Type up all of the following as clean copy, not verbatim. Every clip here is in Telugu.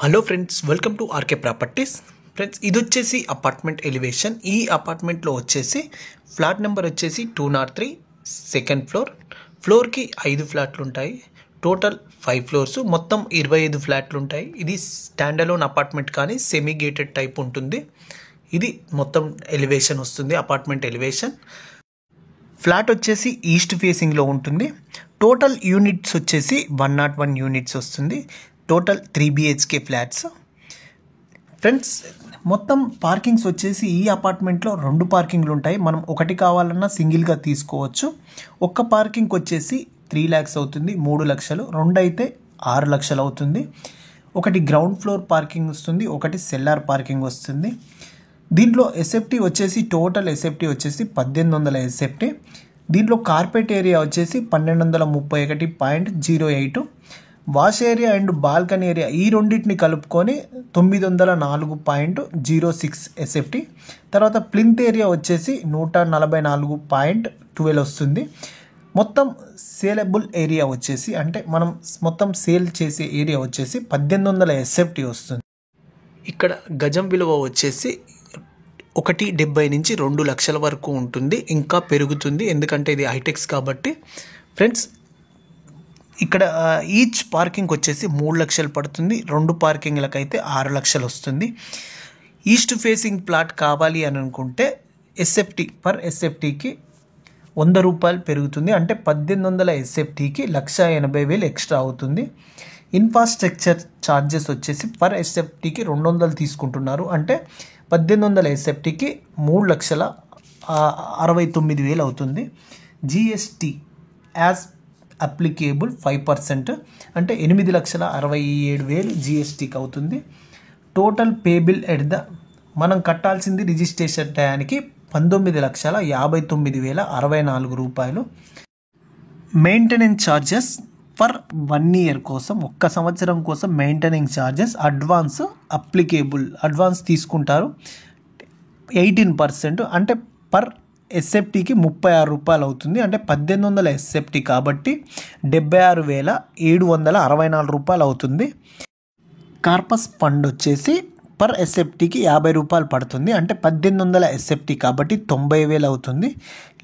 Hello friends, welcome to RK properties. Friends, ఇది వచ్చేసి అపార్ట్మెంట్ ఎలివేషన్. ఈ అపార్ట్మెంట్లో వచ్చేసి ఫ్లాట్ నెంబర్ వచ్చేసి 203, సెకండ్ ఫ్లోర్. ఫ్లోర్కి 5 ఫ్లాట్లు ఉంటాయి. టోటల్ 5 ఫ్లోర్స్, మొత్తం 25 ఫ్లాట్లు ఉంటాయి. ఇది స్టాండ్ అలోన్ అపార్ట్మెంట్ కానీ సెమీ గేటెడ్ టైప్ ఉంటుంది. ఇది మొత్తం ఎలివేషన్ వస్తుంది, అపార్ట్మెంట్ ఎలివేషన్. ఫ్లాట్ వచ్చేసి ఈస్ట్ ఫేసింగ్లో ఉంటుంది. టోటల్ యూనిట్స్ వచ్చేసి 101 యూనిట్స్ వస్తుంది. Total 3 BHK flats. ఫ్రెండ్స్, మొత్తం పార్కింగ్స్ వచ్చేసి ఈ అపార్ట్మెంట్లో 2 పార్కింగ్లు ఉంటాయి. మనం ఒకటి కావాలన్నా సింగిల్గా తీసుకోవచ్చు. ఒక్క పార్కింగ్ వచ్చేసి 3 lakhs అవుతుంది, 3 లక్షలు. 2 అయితే 6 లక్షలు అవుతుంది. ఒకటి గ్రౌండ్ ఫ్లోర్ పార్కింగ్ వస్తుంది, ఒకటి సెల్లార్ పార్కింగ్ వస్తుంది. దీంట్లో ఎస్ఎఫ్టీ వచ్చేసి టోటల్ ఎస్ఎఫ్టీ వచ్చేసి 1800 ఎస్ఎఫ్టీ. దీంట్లో కార్పెట్ ఏరియా వచ్చేసి 1231.08. Wash area and balcony area ఈ రెండింటిని కలుపుకొని 904.06 ఎస్ఎఫ్టీ. తర్వాత ప్లింత్ ఏరియా వచ్చేసి 144.12 వస్తుంది. మొత్తం సేలబుల్ ఏరియా వచ్చేసి, అంటే మనం మొత్తం సేల్ చేసే ఏరియా వచ్చేసి 1800 ఎస్ఎఫ్టీ వస్తుంది. ఇక్కడ గజం విలువ వచ్చేసి 1.70 నుంచి 2 లక్షల వరకు ఉంటుంది. ఇంకా పెరుగుతుంది ఎందుకంటే ఇది హైటెక్స్ కాబట్టి. ఫ్రెండ్స్, ఇక్కడ ఈచ్ పార్కింగ్ వచ్చేసి 3 లక్షలు పడుతుంది. 2 పార్కింగ్లకు అయితే 6 లక్షలు వస్తుంది. ఈస్ట్ ఫేసింగ్ ప్లాట్ కావాలి అని అనుకుంటే ఎస్ఎఫ్టీ పర్ ఎస్ఎఫ్టీకి 100 రూపాయలు పెరుగుతుంది. అంటే 1800 ఎస్ఎఫ్టీకి 1,80,000 ఎక్స్ట్రా అవుతుంది. ఇన్ఫ్రాస్ట్రక్చర్ ఛార్జెస్ వచ్చేసి పర్ ఎస్ఎఫ్టీకి 200 తీసుకుంటున్నారు. అంటే 1800 ఎస్ఎఫ్టీకి 3,69,000 అవుతుంది. జిఎస్టీ యాజ్ అప్లికేబుల్ 5%, అంటే 8,67,000 జిఎస్టీకి అవుతుంది. టోటల్ పేబుల్ ఎట్ ద మనం కట్టాల్సింది రిజిస్ట్రేషన్ టయానికి 19,59,064 రూపాయలు. మెయింటెనెన్స్ ఛార్జెస్ ఫర్ 1 year కోసం, 1 సంవత్సరం కోసం maintenance charges advance applicable, advance తీసుకుంటారు 18%. అంటే పర్ ఎస్ఎఫ్టీకి 36 రూపాయలు అవుతుంది. అంటే 1800 ఎస్ఎఫ్టీ కాబట్టి 76,764 రూపాయలు అవుతుంది. కార్పస్ ఫండ్ వచ్చేసి పర్ ఎస్ఎఫ్టీకి 50 రూపాయలు పడుతుంది. అంటే 1800 ఎస్ఎఫ్టీ కాబట్టి 90,000 అవుతుంది.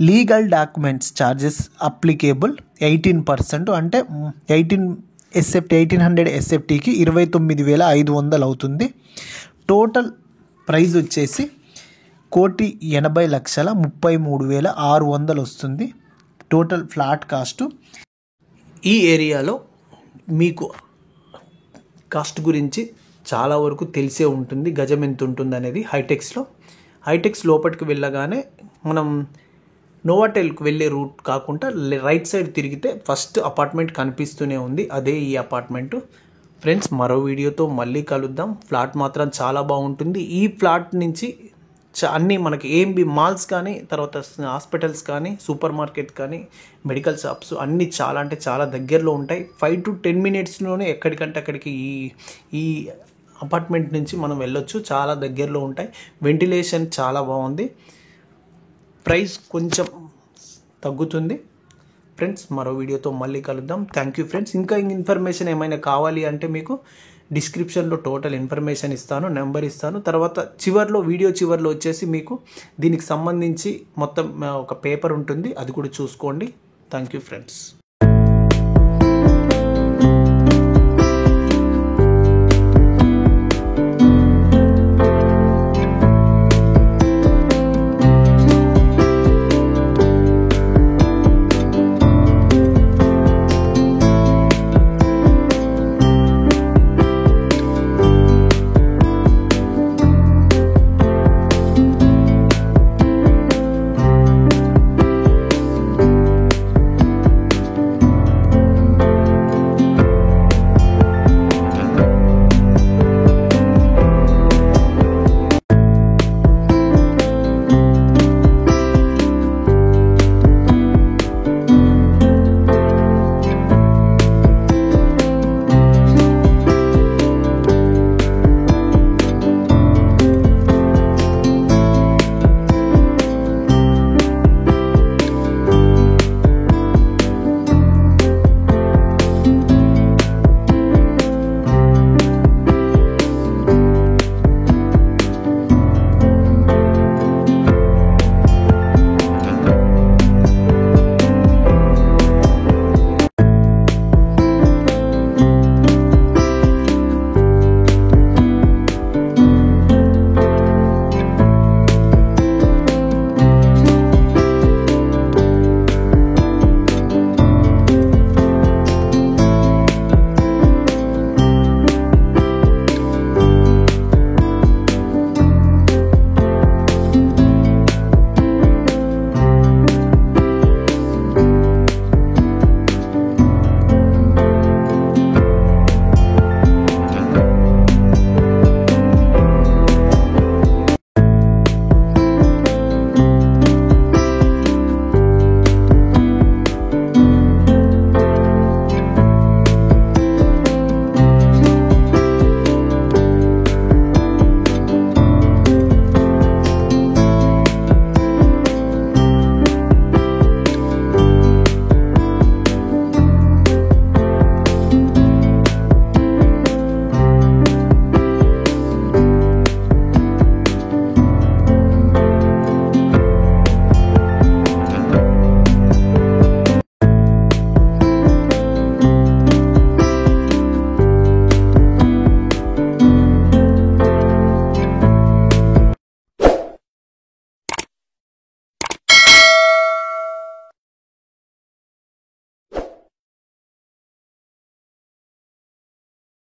Legal documents charges applicable 18%. అంటే 1800 ఎస్ఎఫ్టీకి 29,500 అవుతుంది. టోటల్ ప్రైస్ వచ్చేసి 1,80,33,600 వస్తుంది. Total flat cost. ఈ ఏరియాలో మీకు కాస్ట్ గురించి చాలా వరకు తెలిసే ఉంటుంది, గజం ఎంత ఉంటుంది అనేది. హైటెక్స్ లోపలికి వెళ్ళగానే మనం నోవాటెల్కి వెళ్ళే రూట్ కాకుండా రైట్ సైడ్ తిరిగితే ఫస్ట్ అపార్ట్మెంట్ కనిపిస్తూనే ఉంది, అదే ఈ అపార్ట్మెంటు. ఫ్రెండ్స్, మరో వీడియోతో మళ్ళీ కలుద్దాం. ఫ్లాట్ మాత్రం చాలా బాగుంటుంది. ఈ ఫ్లాట్ నుంచి అన్నీ మనకి ఏం మాల్స్ కానీ, తర్వాత హాస్పిటల్స్ కానీ, సూపర్ మార్కెట్ కానీ, మెడికల్ షాప్స్ అన్నీ చాలా అంటే చాలా దగ్గరలో ఉంటాయి. 5 to 10 minutesలోనే ఎక్కడికంటే అక్కడికి ఈ అపార్ట్మెంట్ నుంచి మనం వెళ్ళొచ్చు. చాలా దగ్గరలో ఉంటాయి. వెంటిలేషన్ చాలా బాగుంది. ప్రైస్ కొంచెం తగ్గుతుంది. ఫ్రెండ్స్, మరో వీడియోతో మళ్ళీ కలుద్దాం. Thank you friends. ఇంకా ఇన్ఫర్మేషన్ ఏమైనా కావాలి అంటే మీకు డిస్క్రిప్షన్లో టోటల్ ఇన్ఫర్మేషన్ ఇస్తాను, నెంబర్ ఇస్తాను. తర్వాత వీడియో చివర్లో వచ్చేసి మీకు దీనికి సంబంధించి మొత్తం ఒక పేపర్ ఉంటుంది, అది కూడా చూసుకోండి. Thank you friends.